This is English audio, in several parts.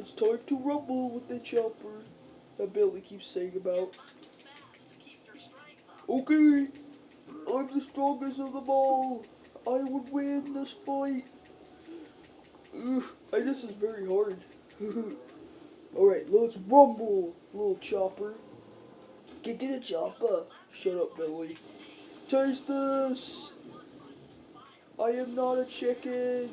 It's time to rumble with the chopper that Billy keeps saying about. Okay, I'm the strongest of them all. I would win this fight. Ugh, this is very hard. Alright, let's rumble, little chopper. Get to the chopper. Shut up, Billy. Taste this. I am not a chicken.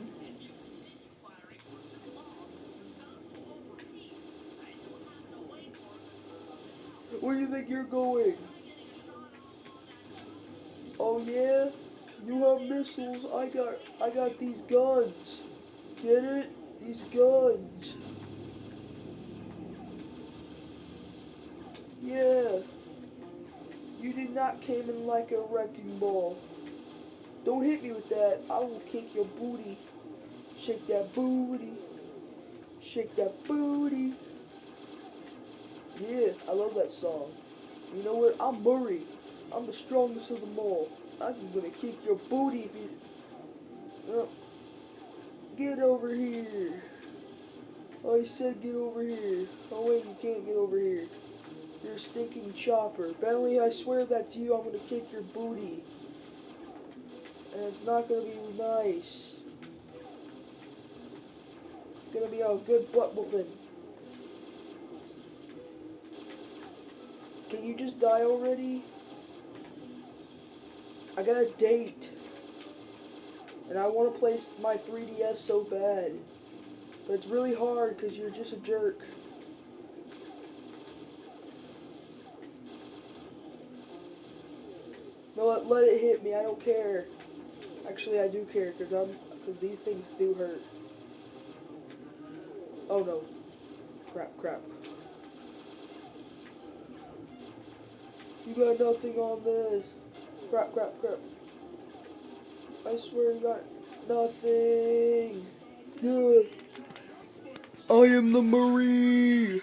Where do you think you're going? Oh yeah? You have missiles. I got these guns. Get it? These guns. Yeah. You did not came in like a wrecking ball. Don't hit me with that. I will kick your booty. Shake that booty. Shake that booty. Yeah, I love that song. You know what? I'm Murray. I'm the strongest of them all. I'm gonna kick your booty if you... Get over here. I said get over here. Oh wait, you can't get over here. You're a stinking chopper. Bentley, I swear that's you. I'm gonna kick your booty. And it's not gonna be nice. It's gonna be a good butt whooping. Can you just die already? I got a date. And I want to play my 3DS so bad. But it's really hard because you're just a jerk. No, let it hit me. I don't care. Actually, I do care because these things do hurt. Oh no. Crap. You got nothing on this. Crap. I swear you got nothing. Good. I am the Marine.